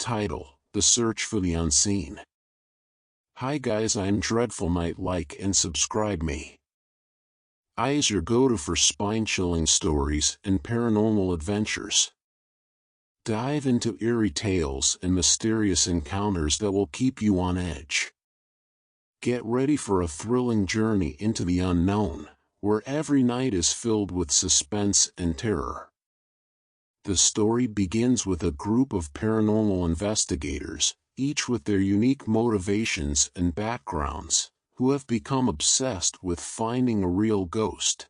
Title: The Search for the Unseen. Hi guys, I'm Dreadful Night. Like and subscribe me. I is your go-to for spine-chilling stories and paranormal adventures. Dive into eerie tales and mysterious encounters that will keep you on edge. Get ready for a thrilling journey into the unknown, where every night is filled with suspense and terror. The story begins with a group of paranormal investigators, each with their unique motivations and backgrounds, who have become obsessed with finding a real ghost.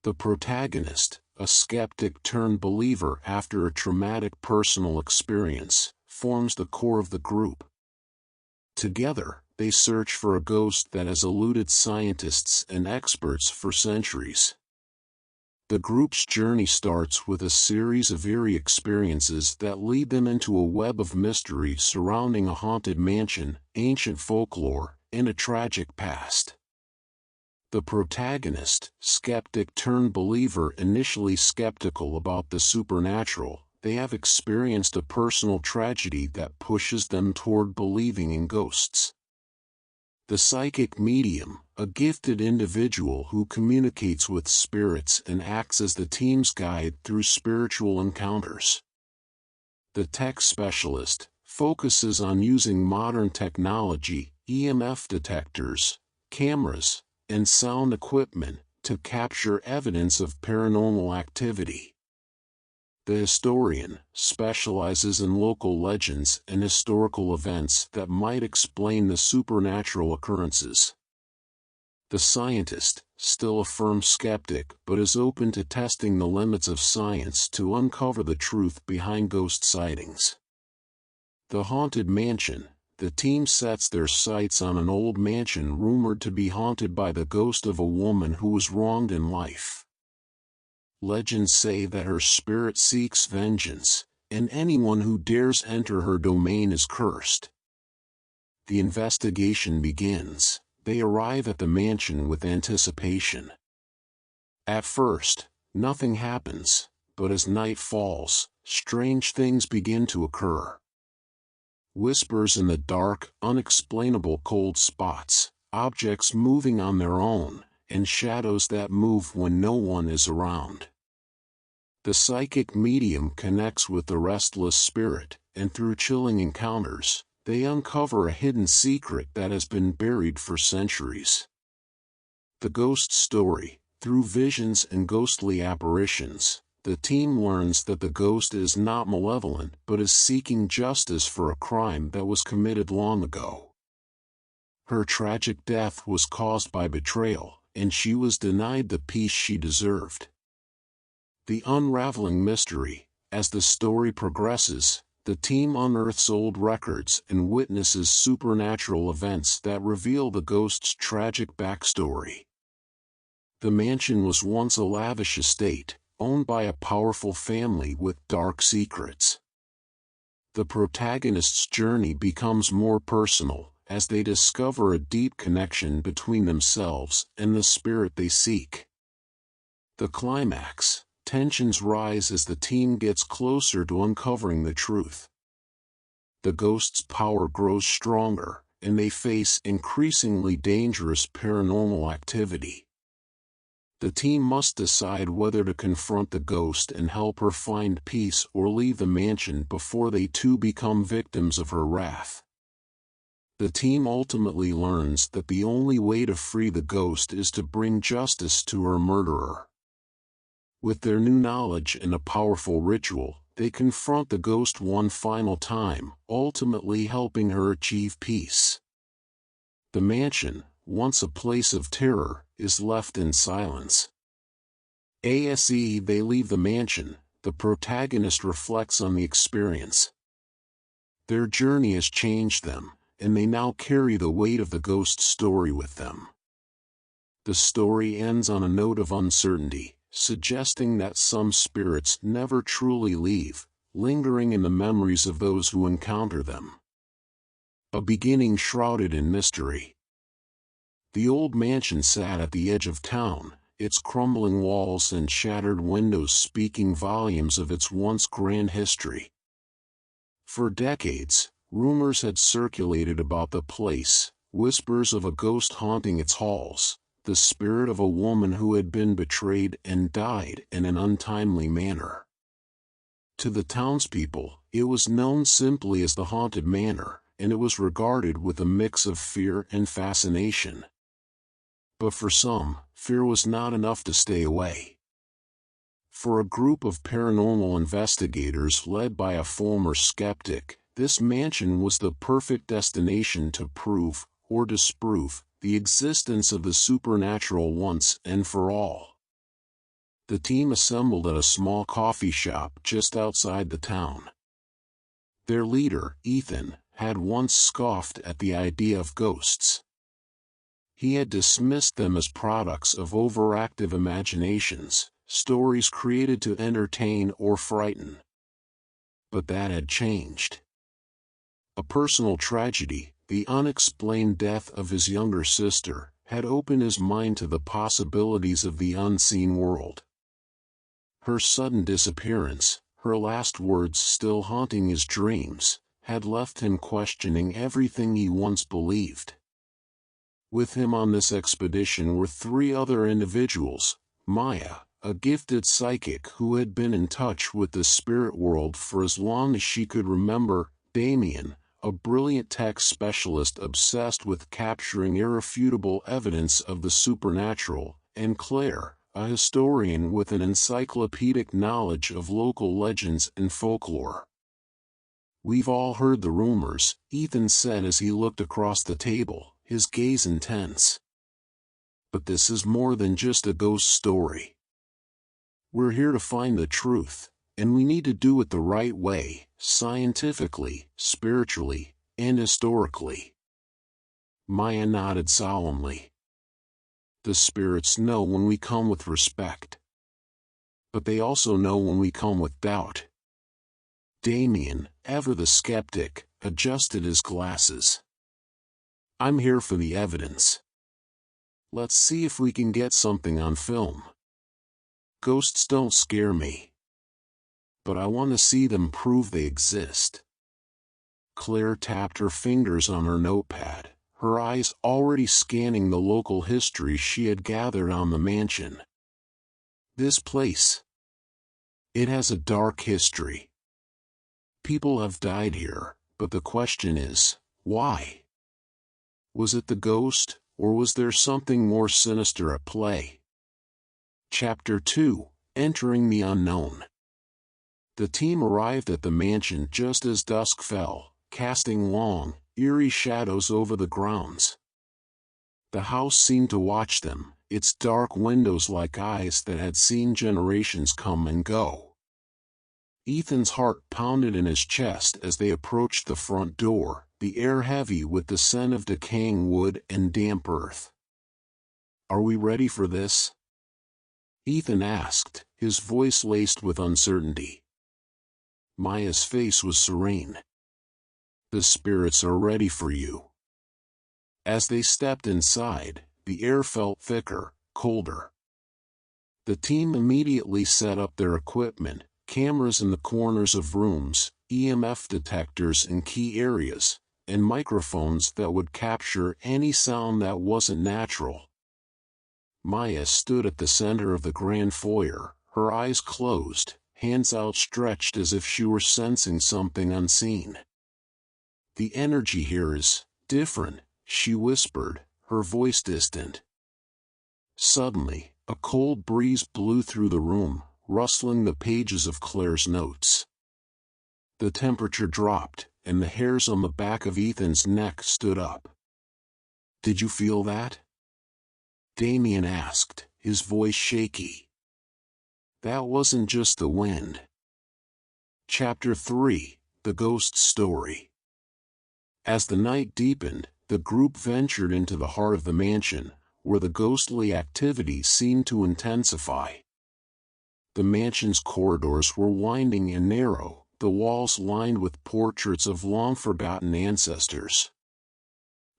The protagonist, a skeptic-turned-believer after a traumatic personal experience, forms the core of the group. Together, they search for a ghost that has eluded scientists and experts for centuries. The group's journey starts with a series of eerie experiences that lead them into a web of mystery surrounding a haunted mansion, ancient folklore, and a tragic past. The protagonist, skeptic-turned-believer, initially skeptical about the supernatural, they have experienced a personal tragedy that pushes them toward believing in ghosts. The psychic medium, a gifted individual who communicates with spirits and acts as the team's guide through spiritual encounters. The tech specialist focuses on using modern technology, EMF detectors, cameras, and sound equipment to capture evidence of paranormal activity. The historian specializes in local legends and historical events that might explain the supernatural occurrences. The scientist, still a firm skeptic but is open to testing the limits of science to uncover the truth behind ghost sightings. The haunted mansion. The team sets their sights on an old mansion rumored to be haunted by the ghost of a woman who was wronged in life. Legends say that her spirit seeks vengeance, and anyone who dares enter her domain is cursed. The investigation begins. They arrive at the mansion with anticipation. At first, nothing happens, but as night falls, strange things begin to occur. Whispers in the dark, unexplainable cold spots, objects moving on their own, and shadows that move when no one is around. The psychic medium connects with the restless spirit, and through chilling encounters, they uncover a hidden secret that has been buried for centuries. The ghost story. Through visions and ghostly apparitions, the team learns that the ghost is not malevolent but is seeking justice for a crime that was committed long ago. Her tragic death was caused by betrayal, and she was denied the peace she deserved. The unraveling mystery. As the story progresses, the team unearths old records and witnesses supernatural events that reveal the ghost's tragic backstory. The mansion was once a lavish estate, owned by a powerful family with dark secrets. The protagonist's journey becomes more personal, as they discover a deep connection between themselves and the spirit they seek. The climax. Tensions rise as the team gets closer to uncovering the truth. The ghost's power grows stronger, and they face increasingly dangerous paranormal activity. The team must decide whether to confront the ghost and help her find peace or leave the mansion before they too become victims of her wrath. The team ultimately learns that the only way to free the ghost is to bring justice to her murderer. With their new knowledge and a powerful ritual, they confront the ghost one final time, ultimately helping her achieve peace. The mansion, once a place of terror, is left in silence. As they leave the mansion, the protagonist reflects on the experience. Their journey has changed them, and they now carry the weight of the ghost story with them. The story ends on a note of uncertainty, suggesting that some spirits never truly leave, lingering in the memories of those who encounter them. A beginning shrouded in mystery. The old mansion sat at the edge of town, its crumbling walls and shattered windows speaking volumes of its once grand history. For decades, rumors had circulated about the place, whispers of a ghost haunting its halls, the spirit of a woman who had been betrayed and died in an untimely manner. To the townspeople, it was known simply as the Haunted Manor, and it was regarded with a mix of fear and fascination. But for some, fear was not enough to stay away. For a group of paranormal investigators led by a former skeptic, this mansion was the perfect destination to prove, or disprove, the existence of the supernatural once and for all. The team assembled at a small coffee shop just outside the town. Their leader, Ethan, had once scoffed at the idea of ghosts. He had dismissed them as products of overactive imaginations, stories created to entertain or frighten. But that had changed. A personal tragedy, the unexplained death of his younger sister, had opened his mind to the possibilities of the unseen world. Her sudden disappearance, her last words still haunting his dreams, had left him questioning everything he once believed. With him on this expedition were 3 other individuals: Maya, a gifted psychic who had been in touch with the spirit world for as long as she could remember; Damien, a brilliant tech specialist obsessed with capturing irrefutable evidence of the supernatural; and Claire, a historian with an encyclopedic knowledge of local legends and folklore. "We've all heard the rumors," Ethan said as he looked across the table, his gaze intense. "But this is more than just a ghost story. We're here to find the truth, and we need to do it the right way, scientifically, spiritually, and historically." Maya nodded solemnly. "The spirits know when we come with respect. But they also know when we come with doubt." Damien, ever the skeptic, adjusted his glasses. "I'm here for the evidence. Let's see if we can get something on film. Ghosts don't scare me. But I want to see them prove they exist." Claire tapped her fingers on her notepad, her eyes already scanning the local history she had gathered on the mansion. "This place. It has a dark history. People have died here, but the question is, why? Was it the ghost, or was there something more sinister at play?" Chapter 2: Entering the Unknown. The team arrived at the mansion just as dusk fell, casting long, eerie shadows over the grounds. The house seemed to watch them, its dark windows like eyes that had seen generations come and go. Ethan's heart pounded in his chest as they approached the front door, the air heavy with the scent of decaying wood and damp earth. "Are we ready for this?" Ethan asked, his voice laced with uncertainty. Maya's face was serene. "The spirits are ready for you." As they stepped inside, the air felt thicker, colder. The team immediately set up their equipment: cameras in the corners of rooms, EMF detectors in key areas, and microphones that would capture any sound that wasn't natural. Maya stood at the center of the grand foyer, her eyes closed, hands outstretched as if she were sensing something unseen. "The energy here is different," she whispered, her voice distant. Suddenly, a cold breeze blew through the room, rustling the pages of Claire's notes. The temperature dropped, and the hairs on the back of Ethan's neck stood up. "Did you feel that?" Damien asked, his voice shaky. "That wasn't just the wind." Chapter 3: The Ghost Story. As the night deepened, the group ventured into the heart of the mansion, where the ghostly activity seemed to intensify. The mansion's corridors were winding and narrow, the walls lined with portraits of long-forgotten ancestors.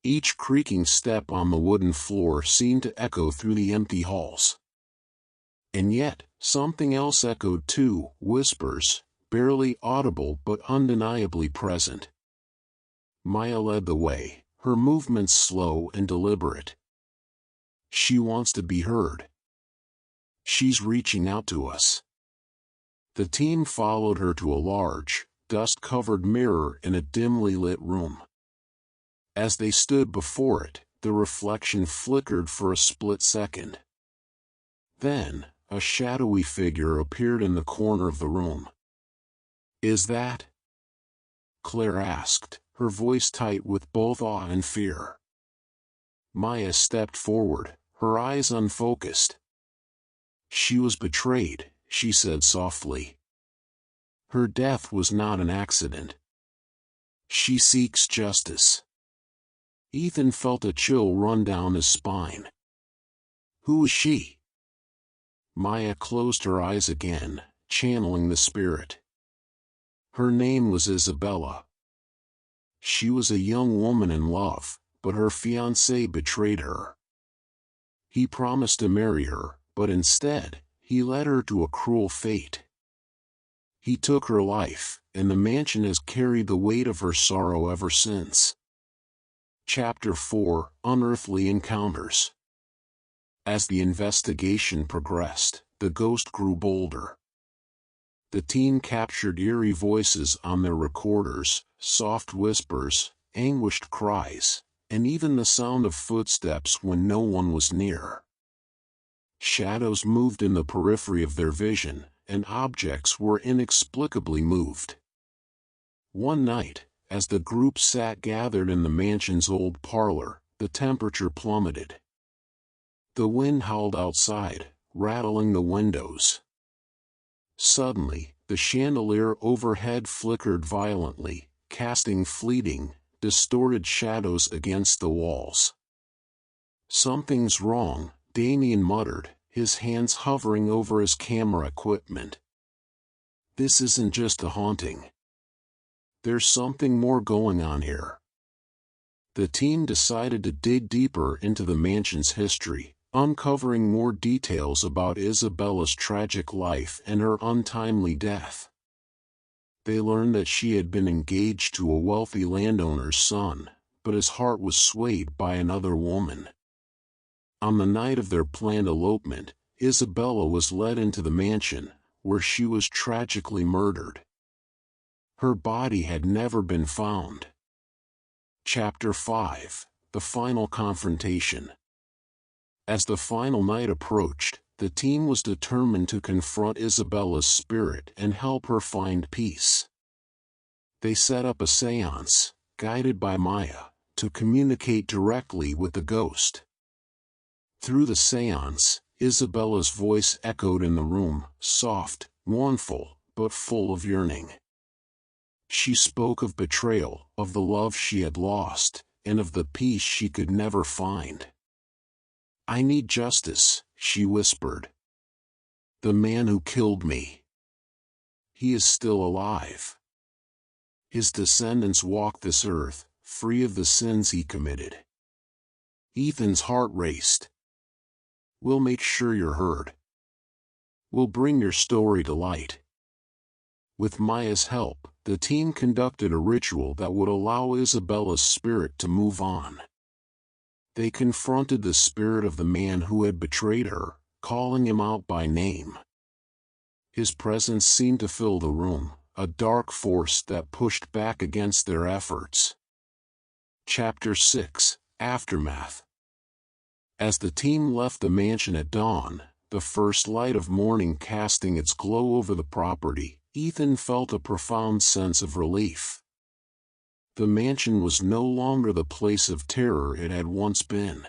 Each creaking step on the wooden floor seemed to echo through the empty halls. And yet, something else echoed too: whispers, barely audible but undeniably present. Maya led the way, her movements slow and deliberate. She wants to be heard. She's reaching out to us. The team followed her to a large, dust-covered mirror in a dimly lit room. As they stood before it, the reflection flickered for a split second. Then, a shadowy figure appeared in the corner of the room. "Is that?" Claire asked, her voice tight with both awe and fear. Maya stepped forward, her eyes unfocused. "She was betrayed," she said softly. "Her death was not an accident. She seeks justice." Ethan felt a chill run down his spine. "Who is she?" Maya closed her eyes again, channeling the spirit. Her name was Isabella. She was a young woman in love, but her fiancé betrayed her. He promised to marry her, but instead, he led her to a cruel fate. He took her life, and the mansion has carried the weight of her sorrow ever since. Chapter 4: Unearthly Encounters. As the investigation progressed, the ghost grew bolder. The team captured eerie voices on their recorders, soft whispers, anguished cries, and even the sound of footsteps when no one was near. Shadows moved in the periphery of their vision, and objects were inexplicably moved. One night, as the group sat gathered in the mansion's old parlor, the temperature plummeted. The wind howled outside, rattling the windows. Suddenly, the chandelier overhead flickered violently, casting fleeting, distorted shadows against the walls. "Something's wrong," Damien muttered, his hands hovering over his camera equipment. "This isn't just a haunting. There's something more going on here." The team decided to dig deeper into the mansion's history, uncovering more details about Isabella's tragic life and her untimely death. They learned that she had been engaged to a wealthy landowner's son, but his heart was swayed by another woman. On the night of their planned elopement, Isabella was led into the mansion, where she was tragically murdered. Her body had never been found. Chapter 5: The Final Confrontation. As the final night approached, the team was determined to confront Isabella's spirit and help her find peace. They set up a seance, guided by Maya, to communicate directly with the ghost. Through the seance, Isabella's voice echoed in the room, soft, mournful, but full of yearning. She spoke of betrayal, of the love she had lost, and of the peace she could never find. "I need justice," she whispered. "The man who killed me. He is still alive. His descendants walk this earth, free of the sins he committed." Ethan's heart raced. "We'll make sure you're heard. We'll bring your story to light." With Maya's help, the team conducted a ritual that would allow Isabella's spirit to move on. They confronted the spirit of the man who had betrayed her, calling him out by name. His presence seemed to fill the room, a dark force that pushed back against their efforts. Chapter 6: Aftermath. As the team left the mansion at dawn, the first light of morning casting its glow over the property, Ethan felt a profound sense of relief. The mansion was no longer the place of terror it had once been.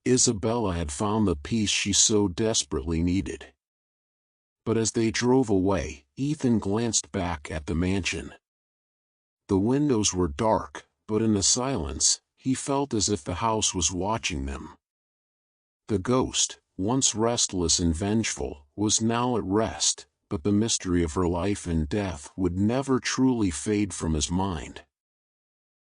Isabella had found the peace she so desperately needed. But as they drove away, Ethan glanced back at the mansion. The windows were dark, but in the silence, he felt as if the house was watching them. The ghost, once restless and vengeful, was now at rest, but the mystery of her life and death would never truly fade from his mind.